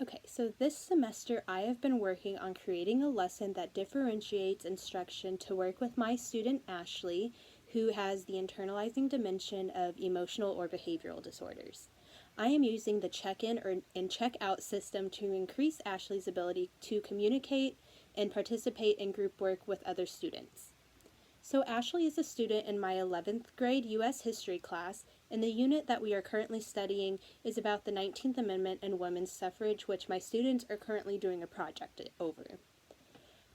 Okay, so this semester I have been working on creating a lesson that differentiates instruction to work with my student Ashley, who has the internalizing dimension of emotional or behavioral disorders. I am using the check-in and check-out system to increase Ashley's ability to communicate and participate in group work with other students. So Ashley is a student in my 11th grade U.S. history class, and the unit that we are currently studying is about the 19th Amendment and women's suffrage, which my students are currently doing a project over.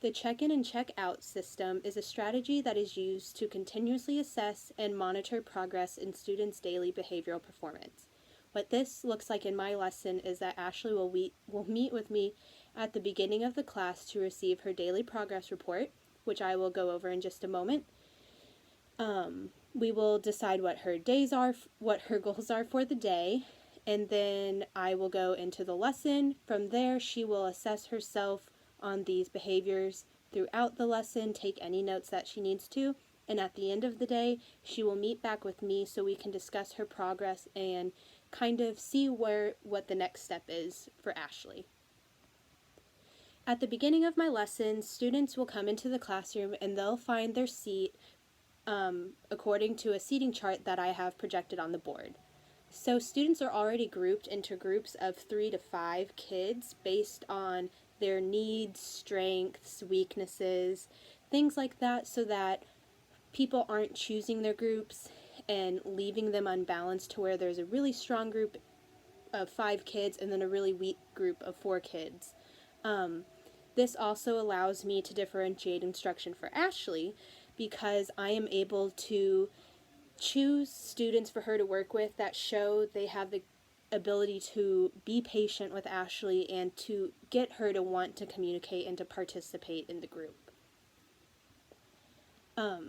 The check-in and check-out system is a strategy that is used to continuously assess and monitor progress in students' daily behavioral performance. What this looks like in my lesson is that Ashley will meet with me at the beginning of the class to receive her daily progress report, which I will go over in just a moment. We will decide what her days are, what her goals are for the day, and then I will go into the lesson. From there, she will assess herself on these behaviors throughout the lesson, take any notes that she needs to, and at the end of the day, she will meet back with me so we can discuss her progress and kind of see what the next step is for Ashley. At the beginning of my lesson, students will come into the classroom and they'll find their seat according to a seating chart that I have projected on the board. So students are already grouped into groups of 3 to 5 kids based on their needs, strengths, weaknesses, things like that, so that people aren't choosing their groups and leaving them unbalanced to where there's a really strong group of 5 kids and then a really weak group of 4 kids. This also allows me to differentiate instruction for Ashley because I am able to choose students for her to work with that show they have the ability to be patient with Ashley and to get her to want to communicate and to participate in the group.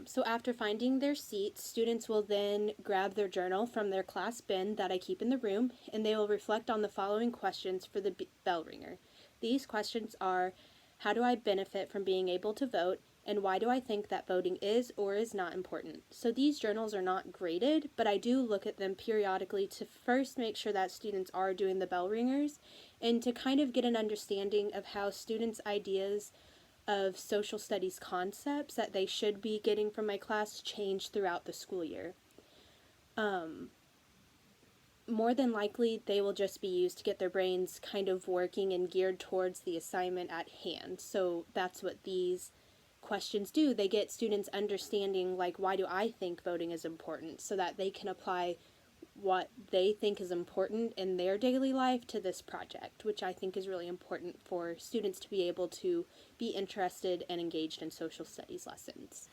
So after finding their seats, students will then grab their journal from their class bin that I keep in the room, and they will reflect on the following questions for the bell ringer. These questions are, how do I benefit from being able to vote, and why do I think that voting is or is not important? So these journals are not graded, but I do look at them periodically to first make sure that students are doing the bell ringers, and to kind of get an understanding of how students' ideas of social studies concepts that they should be getting from my class change throughout the school year. More than likely, they will just be used to get their brains kind of working and geared towards the assignment at hand. So that's what these questions do. They get students understanding, like, why do I think voting is important, so that they can apply what they think is important in their daily life to this project, which I think is really important for students to be able to be interested and engaged in social studies lessons.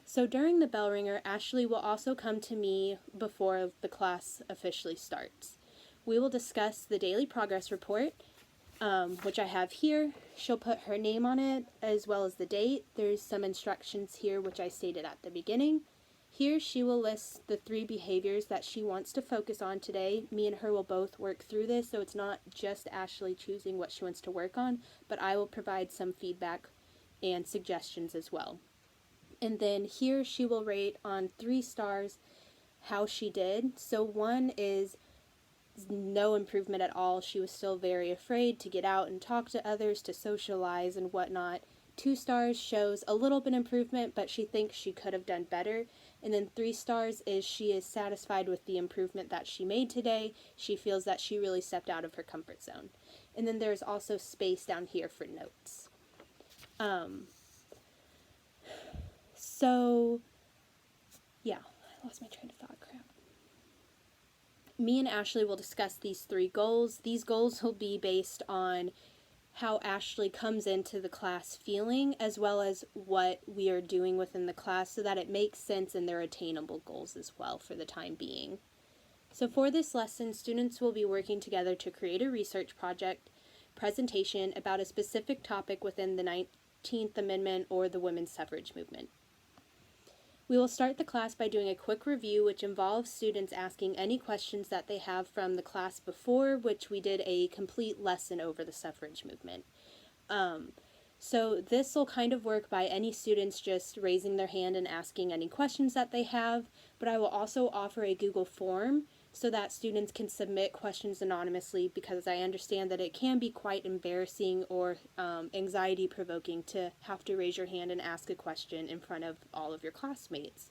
So during the bell ringer, Ashley will also come to me before the class officially starts. We will discuss the daily progress report, which I have here. She'll put her name on it as well as the date. There's some instructions here which I stated at the beginning. Here she will list the 3 behaviors that she wants to focus on today. Me and her will both work through this, so it's not just Ashley choosing what she wants to work on, but I will provide some feedback and suggestions as well. And then here she will rate on 3 stars how she did. So 1 is no improvement at all. She was still very afraid to get out and talk to others, to socialize and whatnot. 2 stars shows a little bit improvement, but she thinks she could have done better. And then 3 stars is she is satisfied with the improvement that she made today. She feels that she really stepped out of her comfort zone. And then there's also space down here for notes. So, yeah, I lost my train of thought, crap. Me and Ashley will discuss these 3 goals. These goals will be based on how Ashley comes into the class feeling, as well as what we are doing within the class, so that it makes sense and they're attainable goals as well for the time being. So for this lesson, students will be working together to create a research project presentation about a specific topic within the 19th Amendment or the women's suffrage movement. We will start the class by doing a quick review, which involves students asking any questions that they have from the class before, which we did a complete lesson over the suffrage movement. So this will kind of work by any students just raising their hand and asking any questions that they have, but I will also offer a Google form so that students can submit questions anonymously, because I understand that it can be quite embarrassing or anxiety provoking to have to raise your hand and ask a question in front of all of your classmates.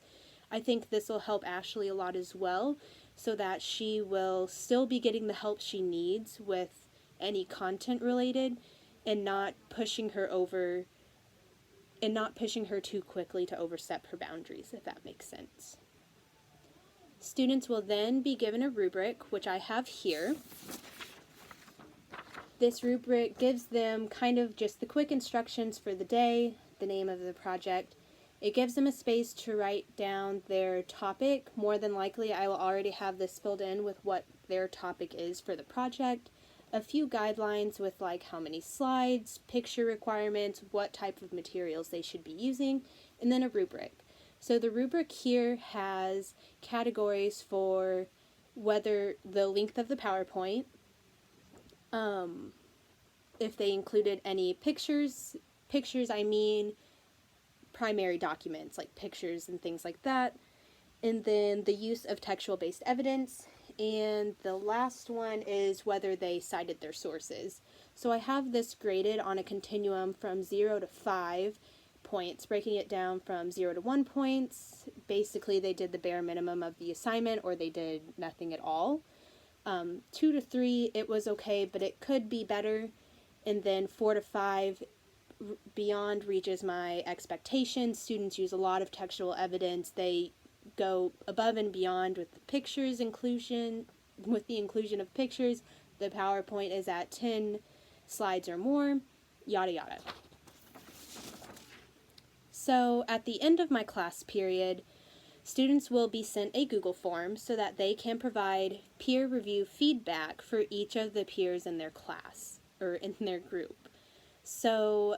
I think this will help Ashley a lot as well, so that she will still be getting the help she needs with any content related, and not pushing her too quickly to overstep her boundaries, if that makes sense. Students will then be given a rubric, which I have here. This rubric gives them kind of just the quick instructions for the day, the name of the project. It gives them a space to write down their topic. More than likely, I will already have this filled in with what their topic is for the project. A few guidelines with like how many slides, picture requirements, what type of materials they should be using, and then a rubric. So the rubric here has categories for whether the length of the PowerPoint, if they included any pictures I mean primary documents like pictures and things like that, and then the use of textual-based evidence, and the last one is whether they cited their sources. So I have this graded on a continuum from 0 to 5 points, breaking it down from 0 to 1 points. Basically, they did the bare minimum of the assignment, or they did nothing at all. 2 to 3, it was okay, but it could be better. And then 4 to 5, beyond reaches my expectations. Students use a lot of textual evidence. They go above and beyond with the pictures inclusion. With the inclusion of pictures, the PowerPoint is at 10 slides or more, yada yada. So at the end of my class period, students will be sent a Google form so that they can provide peer review feedback for each of the peers in their class or in their group. So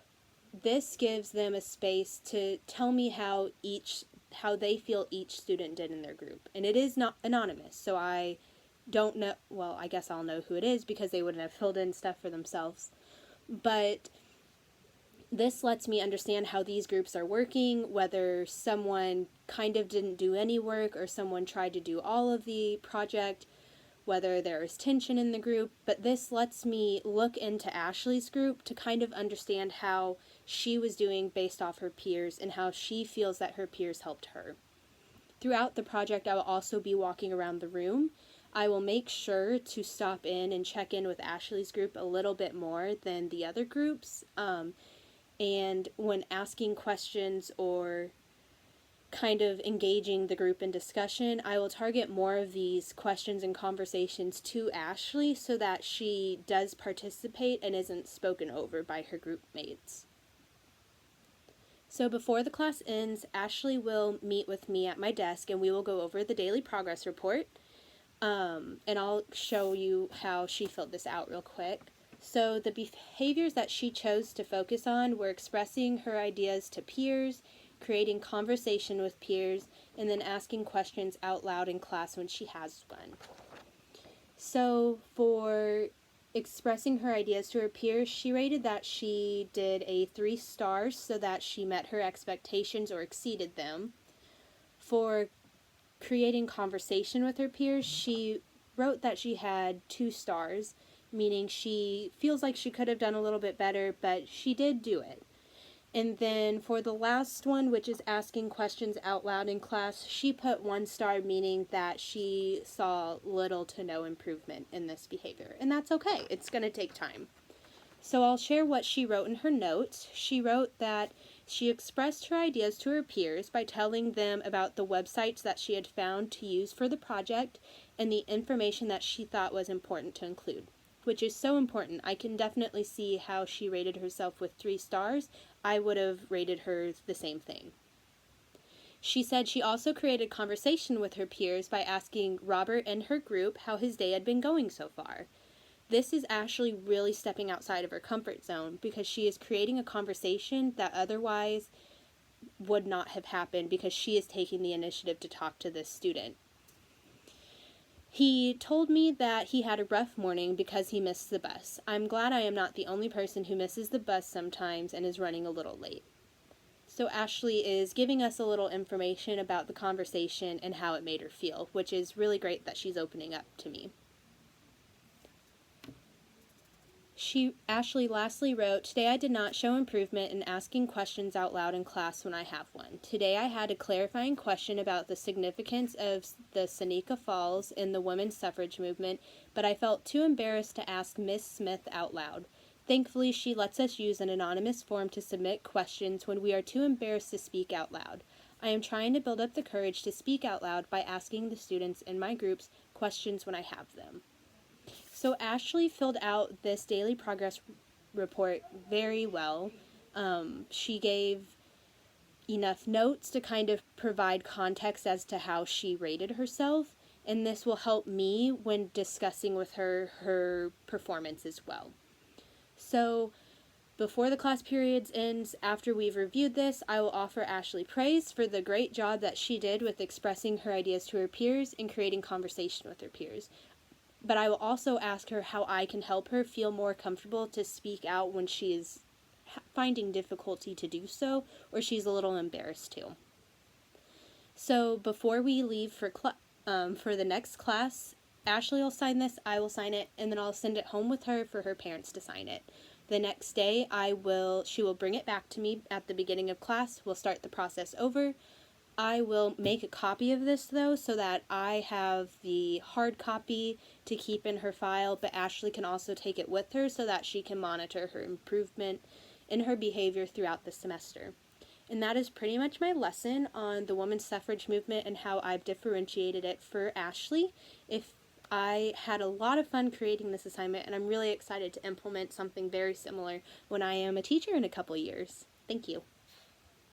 this gives them a space to tell me how they feel each student did in their group. And it is not anonymous, so I don't know, well, I guess I'll know who it is because they wouldn't have filled in stuff for themselves. But this lets me understand how these groups are working, whether someone kind of didn't do any work or someone tried to do all of the project, whether there is tension in the group. But this lets me look into Ashley's group to kind of understand how she was doing based off her peers and how she feels that her peers helped her. Throughout the project, I will also be walking around the room. I will make sure to stop in and check in with Ashley's group a little bit more than the other groups. And when asking questions or kind of engaging the group in discussion, I will target more of these questions and conversations to Ashley so that she does participate and isn't spoken over by her group mates. So before the class ends, Ashley will meet with me at my desk and we will go over the daily progress report. And I'll show you how she filled this out real quick. So the behaviors that she chose to focus on were expressing her ideas to peers, creating conversation with peers, and then asking questions out loud in class when she has one. So for expressing her ideas to her peers, she rated that she did a 3 stars so that she met her expectations or exceeded them. For creating conversation with her peers, she wrote that she had 2 stars, meaning she feels like she could have done a little bit better, but she did do it. And then for the last one, which is asking questions out loud in class, she put 1 star, meaning that she saw little to no improvement in this behavior. And that's okay. It's going to take time. So I'll share what she wrote in her notes. She wrote that she expressed her ideas to her peers by telling them about the websites that she had found to use for the project and the information that she thought was important to include, which is so important. I can definitely see how she rated herself with 3 stars. I would have rated her the same thing. She said she also created conversation with her peers by asking Robert and her group how his day had been going so far. This is Ashley really stepping outside of her comfort zone because she is creating a conversation that otherwise would not have happened because she is taking the initiative to talk to this student. He told me that he had a rough morning because he missed the bus. I'm glad I am not the only person who misses the bus sometimes and is running a little late. So Ashley is giving us a little information about the conversation and how it made her feel, which is really great that she's opening up to me. Ashley lastly wrote, "Today I did not show improvement in asking questions out loud in class when I have one. Today I had a clarifying question about the significance of the Seneca Falls in the women's suffrage movement, but I felt too embarrassed to ask Miss Smith out loud. Thankfully, she lets us use an anonymous form to submit questions when we are too embarrassed to speak out loud. I am trying to build up the courage to speak out loud by asking the students in my groups questions when I have them." So Ashley filled out this daily progress report very well. She gave enough notes to kind of provide context as to how she rated herself, and this will help me when discussing with her performance as well. So before the class periods ends, after we've reviewed this, I will offer Ashley praise for the great job that she did with expressing her ideas to her peers and creating conversation with her peers. But I will also ask her how I can help her feel more comfortable to speak out when she is finding difficulty to do so, or she's a little embarrassed to. So before we leave for the next class, Ashley will sign this, I will sign it, and then I'll send it home with her for her parents to sign it. The next day, she will bring it back to me at the beginning of class. We'll start the process over. I will make a copy of this, though, so that I have the hard copy to keep in her file, but Ashley can also take it with her so that she can monitor her improvement in her behavior throughout the semester. And that is pretty much my lesson on the women's suffrage movement and how I've differentiated it for Ashley. I had a lot of fun creating this assignment, and I'm really excited to implement something very similar when I am a teacher in a couple years. Thank you.